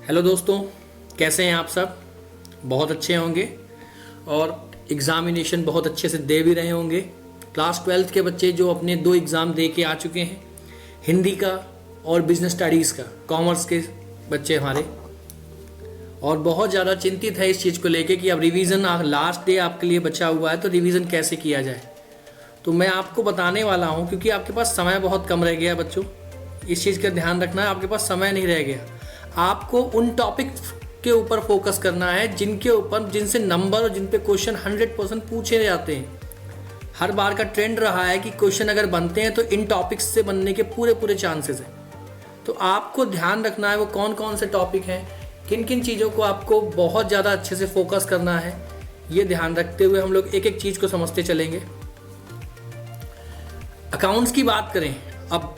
Hello दोस्तों, कैसे हैं आप सब। बहुत अच्छे होंगे और एग्ज़ामिनेशन बहुत अच्छे से दे भी रहे होंगे। क्लास 12th के बच्चे जो अपने 2 एग्ज़ाम दे के आ चुके हैं, हिंदी का और बिजनेस स्टडीज़ का, कॉमर्स के बच्चे हमारे, और बहुत ज़्यादा चिंतित है इस चीज़ को लेके कि अब रिवीजन लास्ट डे आपके लिए बचा हुआ है, तो रिवीजन कैसे किया जाए। तो मैं आपको बताने वाला हूँ, क्योंकि आपके पास समय बहुत कम रह गया है बच्चों। इस चीज़ का ध्यान रखना है, आपके पास समय नहीं रह गया। आपको उन टॉपिक के ऊपर फोकस करना है जिनसे नंबर और जिन पे क्वेश्चन 100% पूछे जाते हैं। हर बार का ट्रेंड रहा है कि क्वेश्चन अगर बनते हैं तो इन टॉपिक्स से बनने के पूरे चांसेस हैं। तो आपको ध्यान रखना है वो कौन कौन से टॉपिक हैं, किन किन चीज़ों को आपको बहुत ज़्यादा अच्छे से फोकस करना है। ये ध्यान रखते हुए हम लोग एक एक चीज़ को समझते चलेंगे। अकाउंट्स की बात करें, अब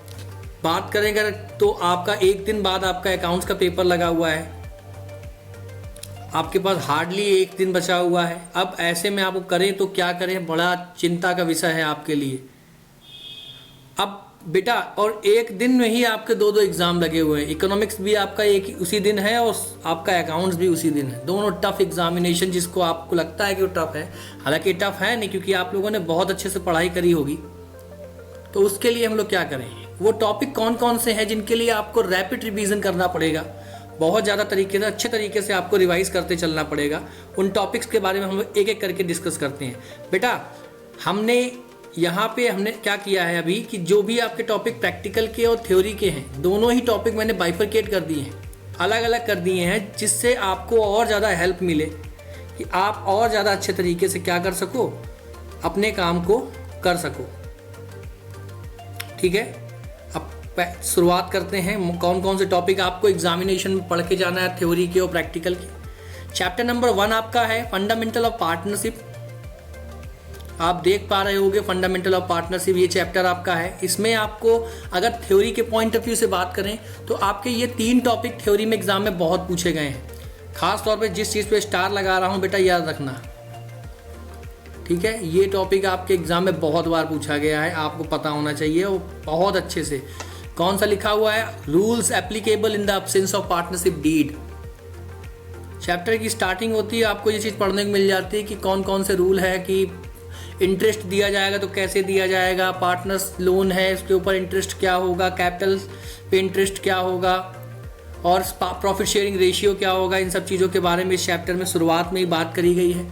बात करेंगे तो आपका एक दिन बाद आपका अकाउंट्स का पेपर लगा हुआ है, आपके पास हार्डली एक दिन बचा हुआ है। अब ऐसे में आपको करें तो क्या करें, बड़ा चिंता का विषय है आपके लिए। अब बेटा, और एक दिन में ही आपके 2 एग्जाम लगे हुए हैं। इकोनॉमिक्स भी आपका एक उसी दिन है और आपका अकाउंट्स भी उसी दिन है। दोनों टफ एग्जामिनेशन, जिसको आपको लगता है कि वो टफ है, हालांकि टफ है नहीं, क्योंकि आप लोगों ने बहुत अच्छे से पढ़ाई करी होगी। तो उसके लिए हम लोग क्या करें, वो टॉपिक कौन कौन से हैं जिनके लिए आपको रैपिड रिवीजन करना पड़ेगा, बहुत ज़्यादा तरीके से, अच्छे तरीके से आपको रिवाइज करते चलना पड़ेगा। उन टॉपिक्स के बारे में हम लोग एक एक करके डिस्कस करते हैं। बेटा, हमने यहाँ पे क्या किया है अभी कि जो भी आपके टॉपिक प्रैक्टिकल के और थ्योरी के हैं, दोनों ही टॉपिक मैंने बाइफरकेट कर दिए हैं, अलग अलग कर दिए हैं, जिससे आपको और ज़्यादा हेल्प मिले कि आप और ज़्यादा अच्छे तरीके से क्या कर सको, अपने काम को कर सको। ठीक है, अब शुरुआत करते हैं। कौन कौन से टॉपिक आपको एग्जामिनेशन में पढ़ के जाना है, थ्योरी के और प्रैक्टिकल के। चैप्टर नंबर 1 आपका है फंडामेंटल ऑफ पार्टनरशिप। आप देख पा रहे होंगे फंडामेंटल ऑफ पार्टनरशिप, ये चैप्टर आपका है। इसमें आपको अगर थ्योरी के पॉइंट ऑफ व्यू से बात करें तो आपके ये 3 टॉपिक थ्योरी में एग्जाम में बहुत पूछे गए हैं। खास तौर पे जिस चीज़ पे स्टार लगा रहा हूँ बेटा, याद रखना, ठीक है। ये टॉपिक आपके एग्जाम में बहुत बार पूछा गया है, आपको पता होना चाहिए वो बहुत अच्छे से। कौन सा लिखा हुआ है, rules applicable in the absence of partnership deed. Chapter की स्टार्टिंग होती है, आपको ये चीज़ पढ़ने को मिल जाती है कि कौन कौन से रूल है, कि इंटरेस्ट दिया जाएगा तो कैसे दिया जाएगा, पार्टनर्स लोन है उसके ऊपर इंटरेस्ट क्या होगा, कैपिटल पे इंटरेस्ट क्या होगा, और प्रॉफिट शेयरिंग रेशियो क्या होगा। इन सब चीज़ों के बारे में इस चैप्टर में शुरुआत में ही बात करी गई है।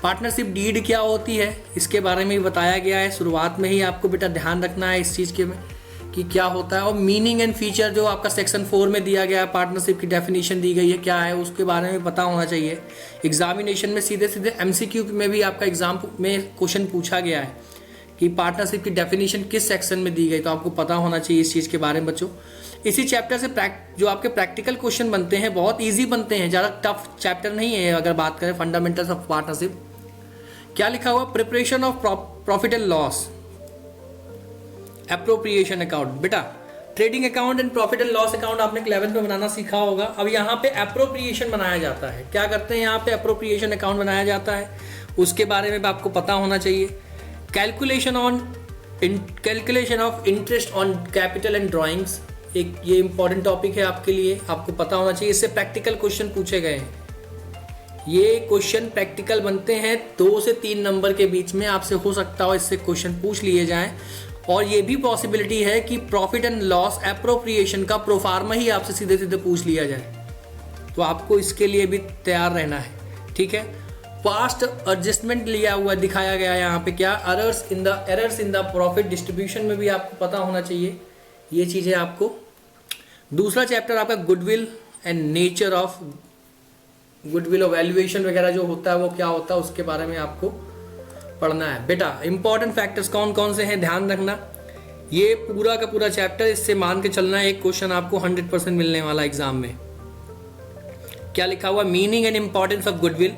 पार्टनरशिप डीड क्या होती है, इसके बारे में भी बताया गया है। शुरुआत में ही आपको बेटा ध्यान रखना है इस चीज़ के में कि क्या होता है। और मीनिंग एंड फीचर जो आपका सेक्शन 4 में दिया गया है, पार्टनरशिप की डेफिनेशन दी गई है क्या है, उसके बारे में पता होना चाहिए। एग्जामिनेशन में सीधे MCQ में भी आपका एग्जाम में क्वेश्चन पूछा गया है कि पार्टनरशिप की डेफिनेशन किस सेक्शन में दी गई, तो आपको पता होना चाहिए इस चीज़ के बारे में बच्चों। इसी चैप्टर से जो आपके प्रैक्टिकल क्वेश्चन बनते हैं बहुत ईजी बनते हैं, ज़्यादा टफ चैप्टर नहीं है। अगर बात करें फंडामेंटल्स ऑफ पार्टनरशिप, क्या लिखा हुआ, preparation of profit and loss, appropriation account. बेटा, trading account and profit and loss account आपने 11th में बनाना सीखा होगा। अब यहाँ पे एप्रोप्रिएशन बनाया जाता है। क्या करते हैं यहाँ पे, एप्रोप्रिएशन अकाउंट बनाया जाता है, उसके बारे में आपको पता होना चाहिए। Calculation of interest on capital and drawings, एक ये इंपॉर्टेंट टॉपिक है आपके लिए, आपको पता होना चाहिए। इससे प्रैक्टिकल क्वेश्चन पूछे गए हैं। ये क्वेश्चन प्रैक्टिकल बनते हैं 2 से 3 नंबर के बीच में, आपसे हो सकता हो इससे क्वेश्चन पूछ लिए जाएं। और ये भी पॉसिबिलिटी है कि प्रॉफिट एंड लॉस एप्रोप्रिएशन का प्रोफार्मा ही आपसे सीधे सीधे पूछ लिया जाए, तो आपको इसके लिए भी तैयार रहना है। ठीक है, पास्ट एडजस्टमेंट लिया हुआ दिखाया गया है यहाँ पे, क्या errors in the profit distribution में भी आपको पता होना चाहिए ये चीज़ें आपको। दूसरा चैप्टर आपका goodwill and nature of goodwill और वैल्यूएशन वगैरह जो होता है वो क्या होता है, उसके बारे में आपको पढ़ना है। बेटा, इंपॉर्टेंट फैक्टर्स कौन कौन से हैं ध्यान रखना। ये पूरा का पूरा चैप्टर, इससे मान के चलना है एक क्वेश्चन आपको 100% मिलने वाला एग्जाम में। क्या लिखा हुआ, meaning and importance of goodwill,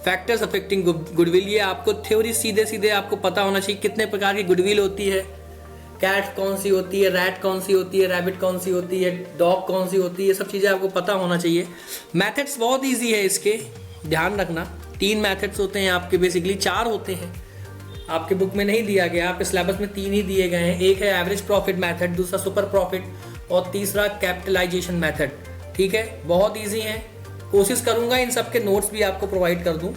factors affecting goodwill. ये आपको थ्योरी सीधे सीधे आपको पता होना चाहिए कितने प्रकार की गुडविल होती है, कैट कौन सी होती है, रैट कौन सी होती है, रैबिट कौन सी होती है, डॉग कौन सी होती है, ये सब चीज़ें आपको पता होना चाहिए। मैथड्स बहुत ईजी है इसके, ध्यान रखना। 3 मैथड्स होते हैं आपके, बेसिकली 4 होते हैं, आपके बुक में नहीं दिया गया, आपके सिलेबस में 3 ही दिए गए हैं। एक है एवरेज प्रॉफिट मैथड, दूसरा सुपर प्रॉफिट और तीसरा कैपिटलाइजेशन मैथड। ठीक है, बहुत इजी है। कोशिश करूंगा इन सब के नोट्स भी आपको प्रोवाइड कर दूं।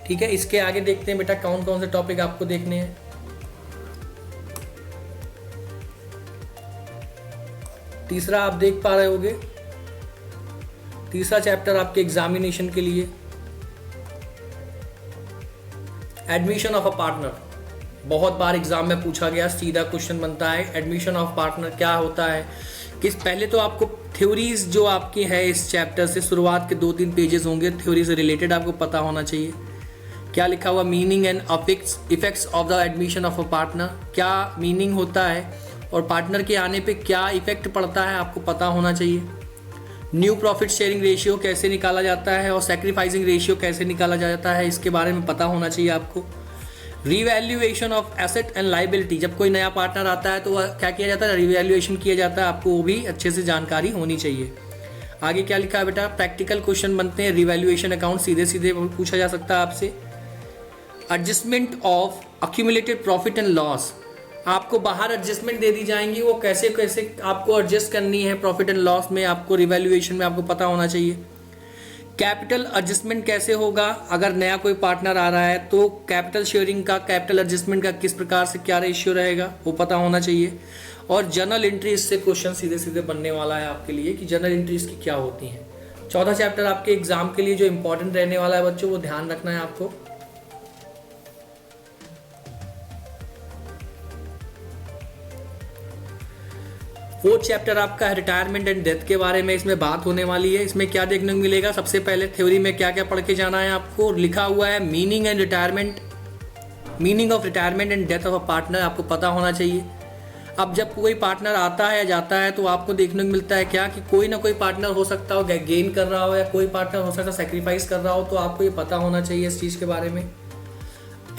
ठीक है, इसके आगे देखते हैं बेटा कौन कौन से टॉपिक आपको देखने हैं। तीसरा आप देख पा रहे होगे, तीसरा चैप्टर आपके एग्जामिनेशन के लिए एडमिशन ऑफ अ पार्टनर। बहुत बार एग्जाम में पूछा गया, सीधा क्वेश्चन बनता है एडमिशन ऑफ पार्टनर क्या होता है। किस पहले तो आपको थ्योरीज जो आपकी है इस चैप्टर से, शुरुआत के 2-3 पेजेस होंगे थ्योरी से रिलेटेड, आपको पता होना चाहिए। क्या लिखा हुआ, meaning and effects of the admission of a partner, क्या मीनिंग होता है और पार्टनर के आने पे क्या इफेक्ट पड़ता है आपको पता होना चाहिए। न्यू प्रॉफिट शेयरिंग रेशियो कैसे निकाला जाता है और सैक्रिफाइसिंग रेशियो कैसे निकाला जाता है, इसके बारे में पता होना चाहिए आपको। Revaluation of asset and liability, जब कोई नया पार्टनर आता है तो वह क्या किया जाता है, रिवैल्यूएशन किया जाता है, आपको वो भी अच्छे से जानकारी होनी चाहिए। आगे क्या लिखा है बेटा, प्रैक्टिकल क्वेश्चन बनते हैं, रिवैल्यूएशन अकाउंट सीधे सीधे पूछा जा सकता है आपसे। Adjustment of accumulated profit and loss, आपको बाहर एडजस्टमेंट दे दी जाएंगी, वो कैसे कैसे आपको एडजस्ट करनी है प्रॉफिट एंड लॉस में, आपको रिवैल्यूएशन में आपको पता होना चाहिए। कैपिटल एडजस्टमेंट कैसे होगा, अगर नया कोई पार्टनर आ रहा है तो कैपिटल शेयरिंग का, कैपिटल एडजस्टमेंट का किस प्रकार से क्या रेशियो रहेगा वो पता होना चाहिए। और जर्नल एंट्रीज से क्वेश्चन सीधे सीधे बनने वाला है आपके लिए कि जर्नल एंट्रीज की क्या होती हैं। चौथा चैप्टर आपके एग्जाम के लिए जो इंपॉर्टेंट रहने वाला है बच्चों, वो ध्यान रखना है आपको। फोर्थ चैप्टर आपका है रिटायरमेंट एंड डेथ के बारे में, इसमें बात होने वाली है। इसमें क्या देखने को मिलेगा, सबसे पहले थ्योरी में क्या क्या पढ़ के जाना है आपको। लिखा हुआ है meaning of retirement and death of a partner, आपको पता होना चाहिए। अब जब कोई पार्टनर आता है या जाता है तो आपको देखने को मिलता है क्या कि कोई ना कोई पार्टनर हो सकता हो गेन कर रहा हो या कोई पार्टनर हो सकता है सेक्रीफाइस कर रहा हो, तो आपको ये पता होना चाहिए इस चीज़ के बारे में।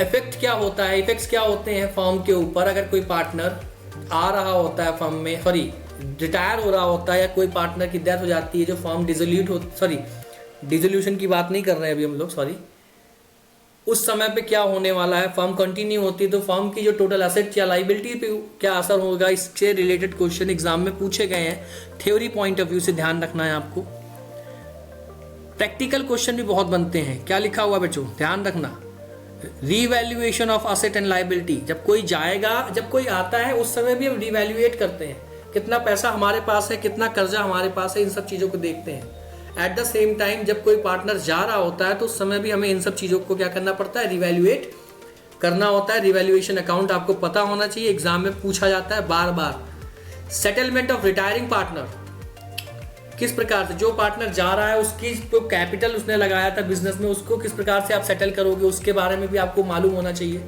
इफेक्ट क्या होता है, इफेक्ट्स क्या होते हैं फर्म के ऊपर, अगर कोई पार्टनर आ रहा होता है फर्म में, रिटायर हो रहा होता है या कोई पार्टनर की डेथ हो जाती है, जो फर्म डिसोल्यूशन की बात नहीं कर रहे हैं अभी हम लोग, उस समय पे क्या होने वाला है, फर्म कंटिन्यू होती है तो फर्म की जो टोटल एसेट या लाइबिलिटी पे क्या असर होगा, इससे रिलेटेड क्वेश्चन एग्जाम में पूछे गए हैं। थ्योरी पॉइंट ऑफ व्यू से ध्यान रखना है आपको। प्रैक्टिकल क्वेश्चन भी बहुत बनते हैं। क्या लिखा हुआ बच्चों, ध्यान रखना, revaluation of asset and liability, जब कोई जाएगा, जब कोई आता है उस समय भी हम रिवैल्यूएट करते हैं, कितना पैसा हमारे पास है, कितना कर्जा हमारे पास है, इन सब चीज़ों को देखते हैं। एट द सेम टाइम जब कोई पार्टनर जा रहा होता है तो उस समय भी हमें इन सब चीज़ों को क्या करना पड़ता है, रिवैल्यूएट करना होता है। रिवैल्यूएशन अकाउंट आपको पता होना चाहिए, एग्जाम में पूछा जाता है बार बार। सेटलमेंट ऑफ रिटायरिंग पार्टनर, किस प्रकार से जो पार्टनर जा रहा है उसकी जो कैपिटल उसने लगाया था बिजनेस में, उसको किस प्रकार से आप सेटल करोगे, उसके बारे में भी आपको मालूम होना चाहिए।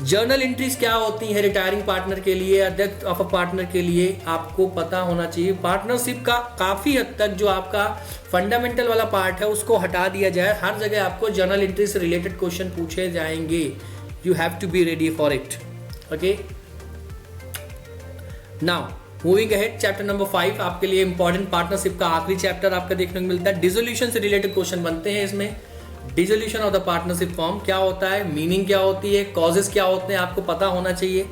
जर्नल एंट्रीज क्या होती है रिटायरिंग पार्टनर के लिए या डेथ ऑफ अ पार्टनर के लिए, आपको पता होना चाहिए। पार्टनरशिप का काफ़ी हद तक जो आपका फंडामेंटल वाला पार्ट है उसको हटा दिया जाए, हर जगह आपको जर्नल एंट्री से रिलेटेड क्वेश्चन पूछे जाएंगे। You have to be ready for it. Okay, now moving ahead, chapter number 5 आपके लिए इंपॉर्टेंट, पार्टनरशिप का आखिरी चैप्टर आपका देखने को मिलता है। डिसोल्यूशन से रिलेटेड क्वेश्चन बनते हैं इसमें। Dissolution of the partnership form क्या होता है, मीनिंग क्या होती है, कॉजेस क्या होते हैं, आपको पता होना चाहिए।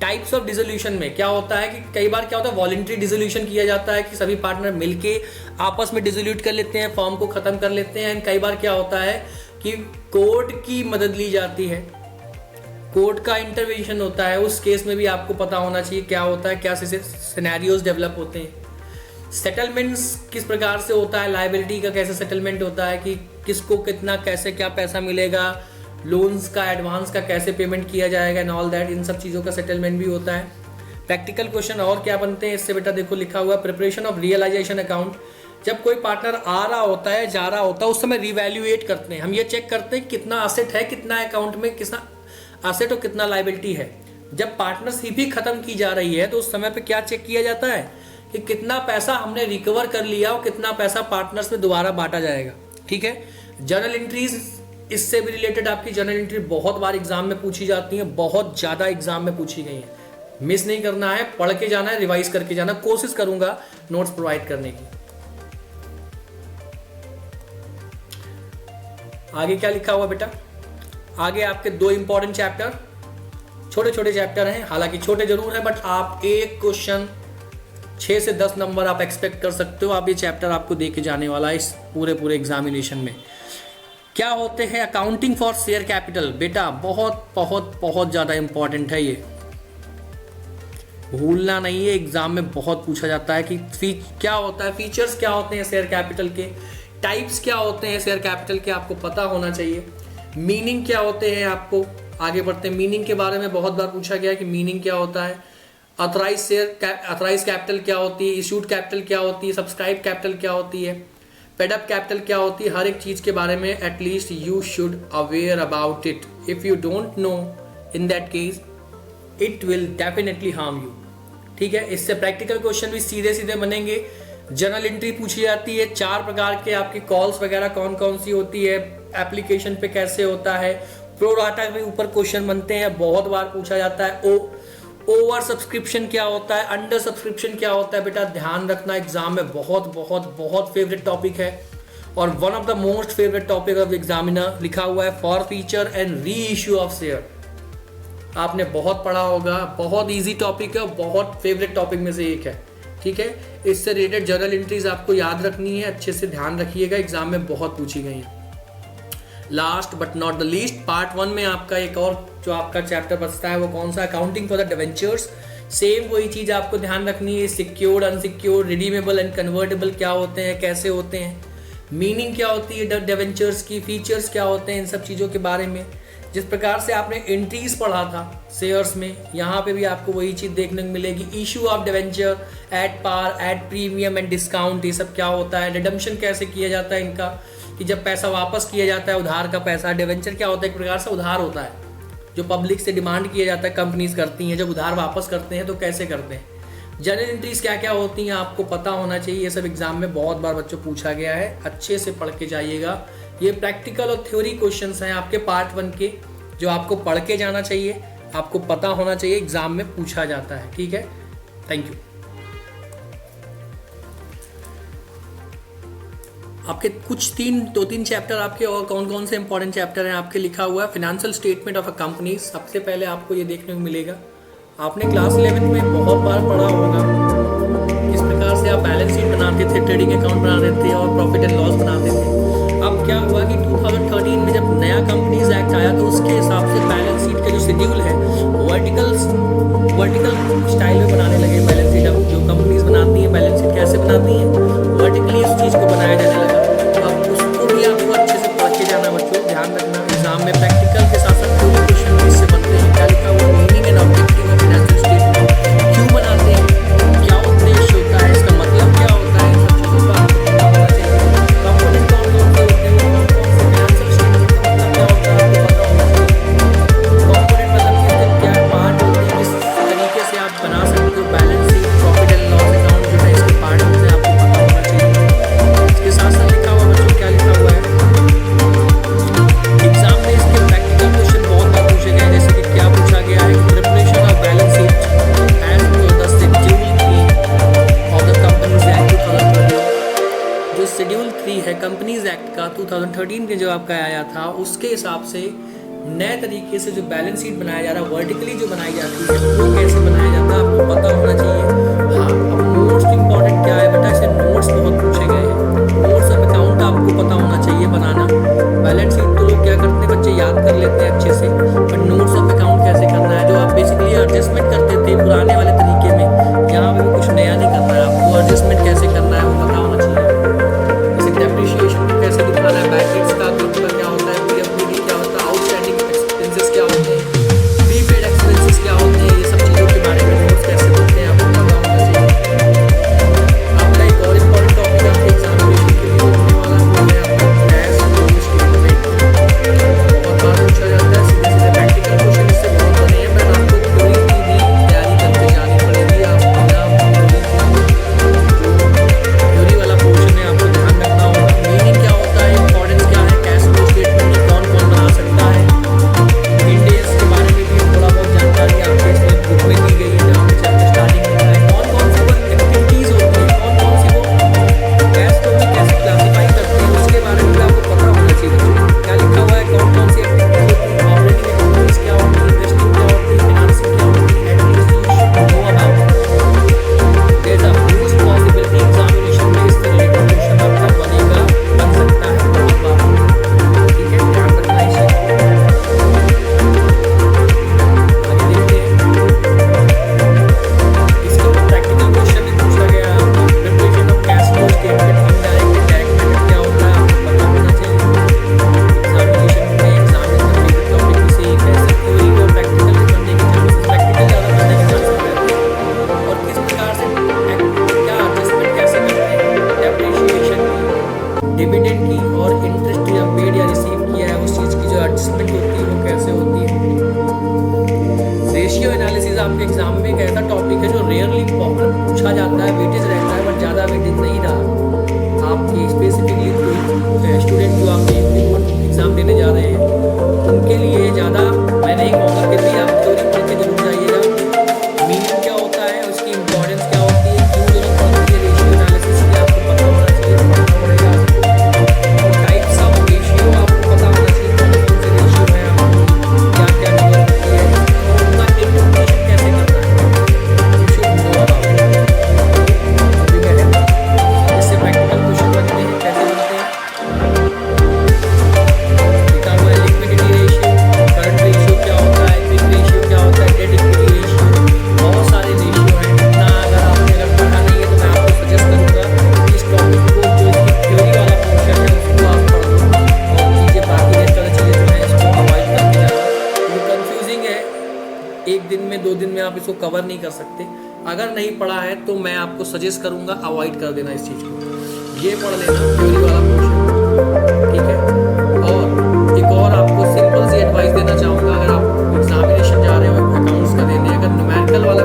टाइप्स ऑफ डिसोल्यूशन में क्या होता है कि कई बार क्या होता है वॉलंटरी डिसोल्यूशन किया जाता है कि सभी पार्टनर मिलके आपस में डिसोल्यूट कर लेते हैं, फॉर्म को खत्म कर लेते हैं। एंड कई बार क्या होता है कि कोर्ट की मदद ली जाती है, कोर्ट का इंटरवेंशन होता है, उस केस में भी आपको पता होना चाहिए क्या होता है, क्या सिनेरियोज डेवलप होते हैं। सेटलमेंट्स किस प्रकार से होता है, लायबिलिटी का कैसे सेटलमेंट होता है कि किसको कितना कैसे क्या पैसा मिलेगा, लोन्स का एडवांस का कैसे पेमेंट किया जाएगा एंड ऑल दैट, इन सब चीज़ों का सेटलमेंट भी होता है। प्रैक्टिकल क्वेश्चन और क्या बनते हैं इससे बेटा, देखो लिखा हुआ प्रिपरेशन ऑफ रियलाइजेशन अकाउंट, जब कोई पार्टनर आ रहा होता है जा रहा होता है उस समय रिवैल्यूएट करते हैं, हम ये चेक करते हैं कितना असेट है, कितना अकाउंट में कितना असेट और कितना लायबिलिटी है। जब पार्टनरशिप ही खत्म की जा रही है तो उस समय पे क्या चेक किया जाता है कि कितना पैसा हमने रिकवर कर लिया और कितना पैसा पार्टनर्स में दोबारा बांटा जाएगा। ठीक है, जर्नल एंट्रीज, इससे भी रिलेटेड आपकी जर्नल एंट्री बहुत बार एग्जाम में पूछी जाती है, बहुत ज़्यादा एग्जाम में पूछी गई है, मिस नहीं करना है, पढ़ के जाना है, रिवाइज करके जाना, कोशिश करूंगा नोट्स प्रोवाइड करने की। आगे क्या लिखा हुआ बेटा, आगे आपके 2 इंपॉर्टेंट चैप्टर, छोटे छोटे चैप्टर हैं, हालांकि छोटे जरूर हैं बट आप एक क्वेश्चन 6 से 10 नंबर आप एक्सपेक्ट कर सकते हो। आप ये चैप्टर आपको दे के जाने वाला है इस पूरे एग्जामिनेशन में। क्या होते हैं अकाउंटिंग फॉर शेयर कैपिटल? बेटा बहुत बहुत बहुत ज़्यादा इंपॉर्टेंट है, ये भूलना नहीं है, एग्जाम में बहुत पूछा जाता है कि क्या होता है, फीचर्स क्या होते हैं शेयर कैपिटल के, टाइप्स क्या होते हैं शेयर कैपिटल के, आपको पता होना चाहिए। मीनिंग क्या होते हैं, आपको आगे बढ़ते हैं। मीनिंग के बारे में बहुत बार पूछा गया कि मीनिंग क्या होता है, ऑथराइज कैपिटल क्या होती है, इशूड कैपिटल क्या होती है, सब्सक्राइब कैपिटल क्या होती है, पेड अप कैपिटल क्या होती है। हर एक चीज़ के बारे में at least you should aware about it. If you don't know in that case it will definitely harm you. ठीक है, इससे प्रैक्टिकल क्वेश्चन भी सीधे सीधे बनेंगे। जर्नल एंट्री पूछी जाती है, 4 प्रकार के आपकी कॉल्स वगैरह कौन कौन सी होती है, एप्लीकेशन पे कैसे होता है, प्रो डाटा के ऊपर क्वेश्चन बनते हैं, बहुत बार पूछा जाता है। ओवर सब्सक्रिप्शन क्या होता है, अंडर सब्सक्रिप्शन क्या होता है, बेटा ध्यान रखना, एग्जाम में बहुत बहुत बहुत फेवरेट टॉपिक है और one of the most favourite topic of examiner. लिखा हुआ है for feature and re issue of share, आपने बहुत पढ़ा होगा, बहुत इजी टॉपिक है, बहुत फेवरेट टॉपिक में से एक है। ठीक है, इससे रिलेटेड जर्नल एंट्रीज आपको याद रखनी है, अच्छे से ध्यान रखिएगा, एग्जाम में बहुत पूछी गई है। Last but not the least, part 1 में आपका एक और जो आपका चैप्टर बचता है वो कौन सा, accounting for the debentures. Same वही चीज़ आपको ध्यान रखनी है, secured, unsecured, redeemable and convertible क्या होते हैं, कैसे होते हैं, मीनिंग क्या होती है डिवेंचर्स की, फीचर्स क्या होते हैं, इन सब चीज़ों के बारे में। जिस प्रकार से आपने एंट्रीज पढ़ा था शेयर्स में, यहाँ पे भी आपको वही चीज़ देखने को मिलेगी। Issue of debenture, at par, at premium and discount, ये सब क्या होता है, रिडम्पशन कैसे किया जाता है इनका, कि जब पैसा वापस किया जाता है, उधार का पैसा। डिवेंचर क्या होता है, एक प्रकार से उधार होता है जो पब्लिक से डिमांड किया जाता है, कंपनीज करती हैं, जब उधार वापस करते हैं तो कैसे करते हैं। जर्नल एंट्रीज क्या क्या होती हैं आपको पता होना चाहिए, ये सब एग्जाम में बहुत बार बच्चों पूछा गया है, अच्छे से पढ़ के जाइएगा। ये प्रैक्टिकल और थ्योरी क्वेश्चंस हैं आपके पार्ट 1 के, जो आपको पढ़ के जाना चाहिए, आपको पता होना चाहिए, एग्जाम में पूछा जाता है। ठीक है, थैंक यू। आपके कुछ 2-3 चैप्टर आपके और कौन कौन से इंपॉर्टेंट चैप्टर हैं आपके, लिखा हुआ है financial statement of a company. सबसे पहले आपको ये देखने को मिलेगा, आपने क्लास 11 में बहुत बार पढ़ा होगा किस प्रकार से आप बैलेंस शीट बनाते थे, ट्रेडिंग अकाउंट बनाते थे और प्रॉफिट एंड लॉस बनाते थे। अब क्या हुआ कि 2013 में जब नया कंपनीज एक्ट आया तो उसके हिसाब से बैलेंस शीट का जो शेड्यूल है वर्टिकल स्टाइल में बनाने लगे बैलेंस शीट। अब जो कंपनीज बनाती हैं बैलेंस शीट कैसे बनाती हैं, वर्टिकली इस चीज़ को बनाया जाने लगा। अब उसको भी आपको अच्छे से पढ़ के जाना बच्चों, ध्यान रखना। एग्जाम में प्रैक्टिकल के साथ साथ कोई क्वेश्चन इससे बनते हैं। क्या लिखा हुआ, meaning and objective of financial statement, क्यों बनाते हैं, क्या उद्देश्य होता है, इसका मतलब क्या होता है, इन सब चीज़ों का आपको पता होना चाहिए। कंपोनेंट कौन कौन से होते हैं, कौन कौन से फाइनेंशियल स्टेटमेंट का मतलब क्या होता है आपको पता होना चाहिए। कंपोनेंट मतलब क्या पार्ट होते हैं, किस तरीके से आप बना सकते हो balance sheet, profit and loss account जो है इसके पार्ट होते हैं, आपको पता होना चाहिए। इसके साथ साथ लिखा हुआ बच्चों, क्या लिखा हुआ है एग्जाम में, इसके प्रैक्टिकल क्वेश्चन बहुत बार पूछे गए। जैसे कि क्या पूछा गया है, preparation of balance sheet as per the schedule 3 of the companies act 2013। जो शेड्यूल 3 है कंपनीज एक्ट का 2013 के जो आपका आया था, उसके हिसाब से नए तरीके से जो बैलेंस शीट बनाया जा रहा है, वर्टिकली जो बनाई जाती है, वो कैसे बनाया जाता है आपको पता होना चाहिए। हाँ, अब मोस्ट इंपॉर्टेंट क्या है बेटा, इसे नोट्स बहुत पूछे गए हैं। नोट्स ऑफ अकाउंट आपको पता होना चाहिए बनाना। बैलेंस शीट तो लोग क्या करते हैं, बच्चे याद कर लेते हैं अच्छे से, पर नोट्स ऑफ अकाउंट कैसे करना है, जो आप बेसिकली एडजस्टमेंट करते थे पुराने वाले तरीके में, यहाँ पे भी कुछ नया नहीं करना है आपको। एडजस्टमेंट कैसे करना है वो पता होना चाहिए। जैसे डेप्रिशिएशन को कैसे दिखाना है, बैकडेट्स का क्या होता है, पीएफपीडी क्या होता है, आउटस्टैंडिंग एक्सपेंसेस क्या होते हैं, प्रीपेड एक्सपेंसेस क्या होते हैं, ये सब चीज़ों के बारे में नोट्स कैसे जो रेयरली पूछा जाता है, वेटेज रहता है, बट ज़्यादा वेटेज नहीं रहा आपके स्पेसिफिकली कोई स्टूडेंट जो आपके एग्ज़ाम देने जा रहे हैं उनके लिए ज़्यादा मैं नहीं कहूँगा, फिर भी आप थ्योरी पढ़ के जरूर जाइएगा। मीनिंग क्या होता है, उसकी इंपॉर्टेंस क्या होती है, क्यों जरूरत पड़ती है, रेशियो एनालिसिस की आपको पता होना चाहिए, पढ़ना पड़ेगा। और टाइप्स ऑफ रेशियो आपको पता होना चाहिए, कौन कौन से रेशियो है, आपको क्या क्या जरूरत होती है, और उनका इंटरप्रिटेशन कैसे करना है, you should know about it. ठीक है, इससे प्रैक्टिकल क्वेश्चन बनते हैं, कैसे बनते हैं, लिखा हुआ है लिक्विडिटी रेशियो, करंट रेशियो क्या होता है, क्विक रेशियो क्या होता है, डेट इक्विटी रेशियो, बहुत सारे रेशियो हैं। इतना अगर आपने पढ़ा नहीं है तो मैं आपको सजेस्ट करूँगा कि इस टॉपिक को, जो इसकी थ्योरी वाला पोर्शन है उसको आप पढ़ लो, और चीज़ें बाकी रेस्ट वाली चीज़ें जो है इसको अवॉइड करके जाना। ये कंफ्यूजिंग है, एक दिन में 2 दिन में आप इसको कवर नहीं कर सकते। अगर नहीं पढ़ा है तो मैं आपको सजेस्ट करूँगा अवॉइड कर देना इस चीज़ को, ये पढ़ लेना थ्योरी वाला पोर्शन। ठीक है, और एक और आपको सिंपल सी एडवाइस देना चाहूँगा, अगर आप एग्जामिनेशन जा रहे हो अकाउंट्स का देने, अगर न्यूमेरिकल वाला